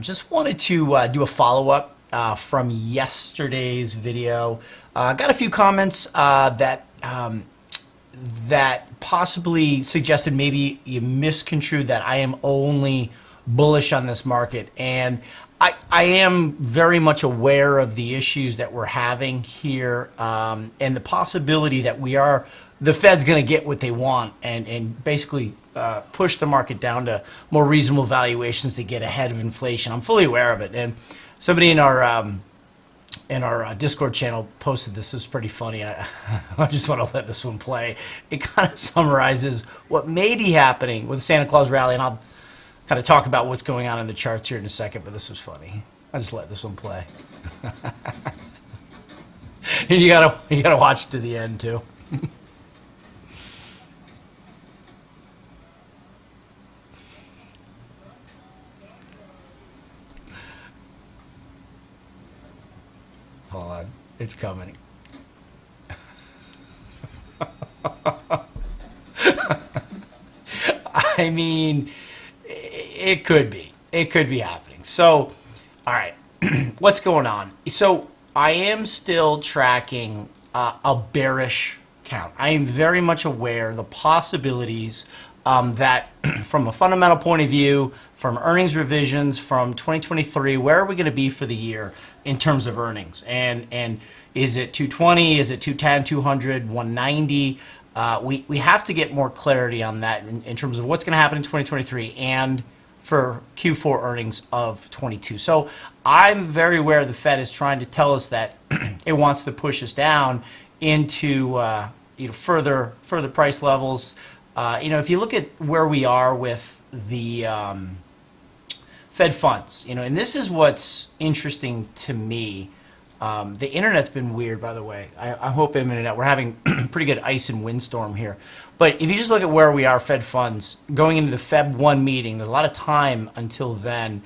Just wanted to do a follow-up from yesterday's video. Got a few comments that possibly suggested maybe you misconstrued that I am only bullish on this market, and I am very much aware of the issues that we're having here, and the possibility that the Fed's going to get what they want and basically push the market down to more reasonable valuations to get ahead of inflation. I'm fully aware of it, and somebody in our Discord channel posted this. It was pretty funny. I just want to let this one play. It kind of summarizes what may be happening with the Santa Claus rally, and I'll kind of talk about what's going on in the charts here in a second, but this was funny. I just let this one play. And you gotta watch to the end too. Hold on, it's coming. I mean, it could be happening. So, all right, what's going on? So I am still tracking a bearish count. I am very much aware of the possibilities that from a fundamental point of view, from earnings revisions from 2023, where are we going to be for the year in terms of earnings? And is it 220? Is it 210, 200, 190? We have to get more clarity on that in terms of what's going to happen in 2023 and for Q4 earnings of 22. So I'm very aware the Fed is trying to tell us that it wants to push us down into further price levels. If you look at where we are with the Fed funds, and this is what's interesting to me. The internet's been weird, by the way. I hope we're having pretty good ice and windstorm here. But if you just look at where we are, Fed funds, going into the Feb 1 meeting, there's a lot of time until then.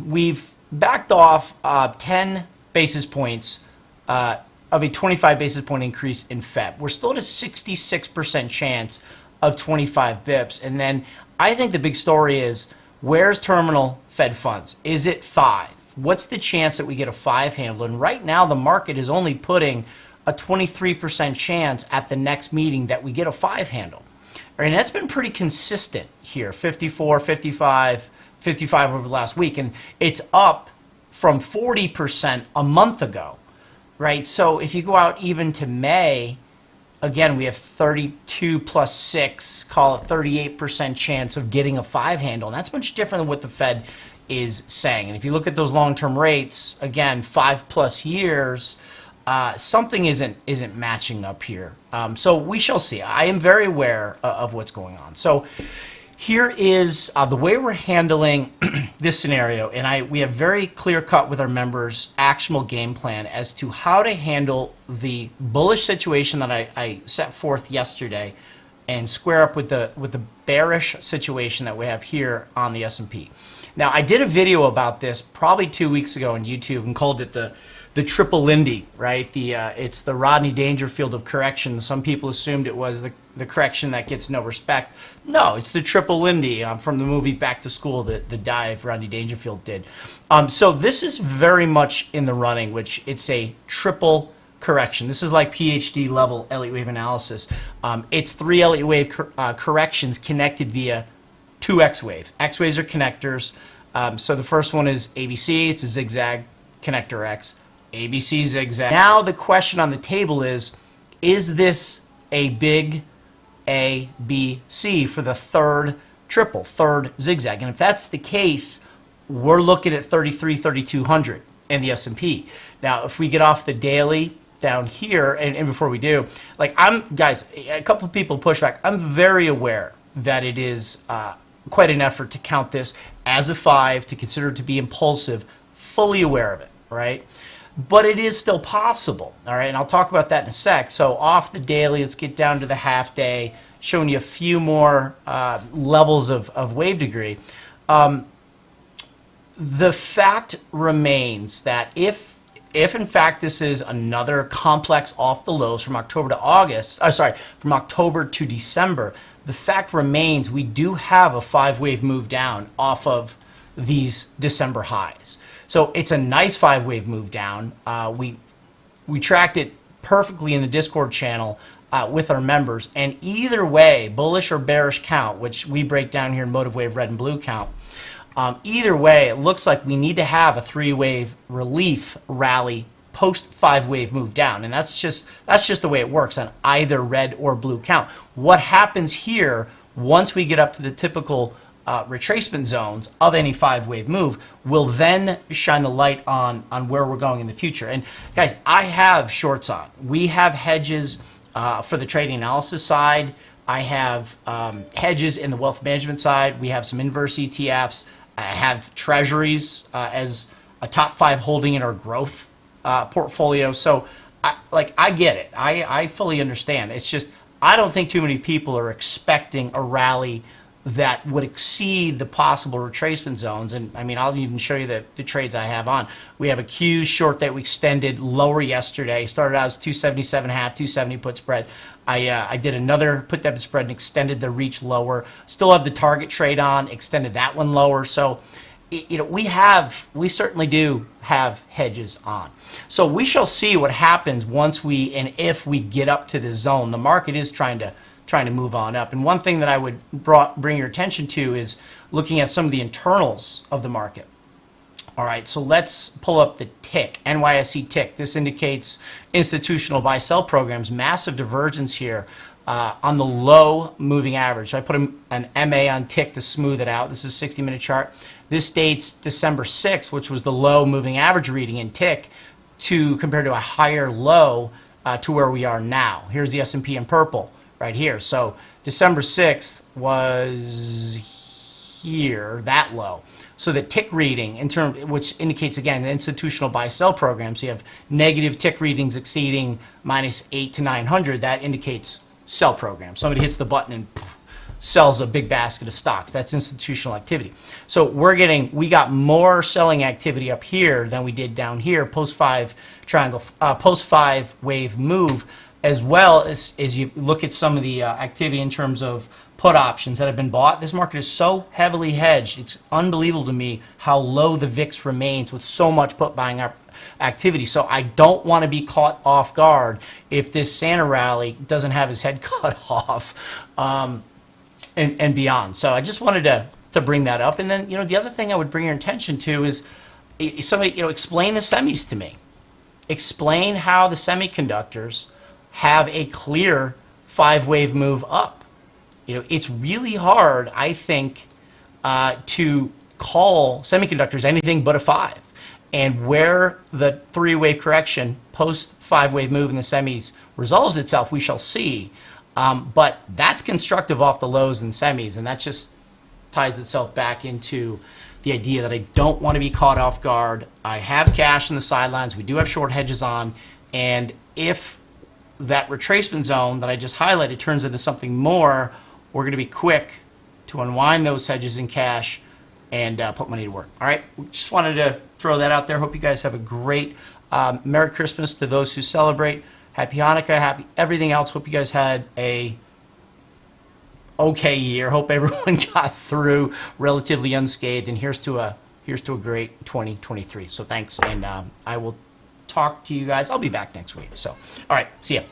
We've backed off 10 basis points of a 25 basis point increase in Feb. We're still at a 66% chance of 25 bips. And then I think the big story is, where's terminal Fed funds? Is it 5? What's the chance that we get a 5 handle? And right now the market is only putting a 23% chance at the next meeting that we get a 5 handle. And that's been pretty consistent here, 54, 55, 55 over the last week. And it's up from 40% a month ago, right? So if you go out even to May, again, we have 32 plus 6, call it 38% chance of getting a 5 handle. And that's much different than what the Fed is saying. And if you look at those long-term rates, again, 5+ years, something isn't matching up here. So we shall see. I am very aware of what's going on. So here is the way we're handling this scenario, and we have very clear cut with our members actionable game plan as to how to handle the bullish situation that I set forth yesterday and square up with the bearish situation that we have here on the S&P. Now, I did a video about this probably 2 weeks ago on YouTube and called it the triple Lindy, right? It's the Rodney Dangerfield of correction. Some people assumed it was the correction that gets no respect. No, it's the triple Lindy from the movie Back to School, the dive Rodney Dangerfield did. So this is very much in the running, which it's a triple correction. This is like PhD level Elliott wave analysis. It's 3 Elliott wave corrections connected via 2 X waves. X waves are connectors. So the first one is ABC. It's a zigzag connector X. ABC zigzag. Now the question on the table is this a big A, B, C for the third zigzag? And if that's the case, we're looking at 3,200 in the S&P. Now, if we get off the daily down here, and before we do, guys, a couple of people push back. I'm very aware that it is quite an effort to count this as a 5, to consider it to be impulsive, fully aware of it, right? But it is still possible, all right? And I'll talk about that in a sec. So off the daily, let's get down to the half day, showing you a few more levels of wave degree. The fact remains that if in fact this is another complex off the lows from October to from October to December, the fact remains we do have a 5-wave move down off of these December highs. So it's a nice 5-wave move down. We tracked it perfectly in the Discord channel with our members, and either way, bullish or bearish count, which we break down here in Motive Wave Red and Blue count, either way, it looks like we need to have a 3-wave relief rally post 5-wave move down, and that's just the way it works on either red or blue count. What happens here once we get up to the typical retracement zones of any 5-wave move will then shine the light on where we're going in the future. And guys, I have shorts on. We have hedges for the trading analysis side. I have hedges in the wealth management side. We have some inverse ETFs. I have treasuries as a top 5 holding in our growth portfolio. So I get it. I fully understand. It's just I don't think too many people are expecting a rally that would exceed the possible retracement zones. And I mean, I'll even show you the trades I have on. We have a Q short that we extended lower yesterday. Started out as 277.5, 270 put spread. I did another put debit spread and extended the reach lower. Still have the target trade on, extended that one lower. So, you know, we certainly do have hedges on. So we shall see what happens once we and if we get up to the zone. The market is trying to move on up. And one thing that I would bring your attention to is looking at some of the internals of the market. All right, so let's pull up the tick, NYSE tick. This indicates institutional buy-sell programs, massive divergence here on the low moving average. So I put an MA on tick to smooth it out. This is a 60-minute chart. This dates December 6th, which was the low moving average reading in tick, compared to a higher low to where we are now. Here's the S&P in purple right here. So December 6th was here, that low. So the tick reading, which indicates, again, the institutional buy-sell program, so you have negative tick readings exceeding -8 to 900, that indicates sell program. Somebody hits the button and sells a big basket of stocks. That's institutional activity. So we got more selling activity up here than we did down here, post 5-wave move, as well as you look at some of the activity in terms of put options that have been bought. This market is so heavily hedged. It's unbelievable to me how low the VIX remains with so much put buying activity. So I don't want to be caught off guard if this Santa rally doesn't have his head cut off and beyond. So I just wanted to bring that up. And then, the other thing I would bring your attention to is somebody, explain the semis to me. Explain how the semiconductors have a clear 5-wave move up. It's really hard, I think, to call semiconductors anything but a 5. And where the 3-wave correction post 5-wave move in the semis resolves itself, we shall see. But that's constructive off the lows in semis, and that just ties itself back into the idea that I don't want to be caught off guard. I have cash in the sidelines. We do have short hedges on, and if that retracement zone that I just highlighted turns into something more, we're going to be quick to unwind those hedges in cash and put money to work. All right, just wanted to throw that out there. Hope you guys have a great Merry Christmas to those who celebrate. Happy Hanukkah, happy everything else. Hope you guys had a okay year. Hope everyone got through relatively unscathed. And here's to a great 2023. So thanks, and I will talk to you guys. I'll be back next week. So, all right, see ya.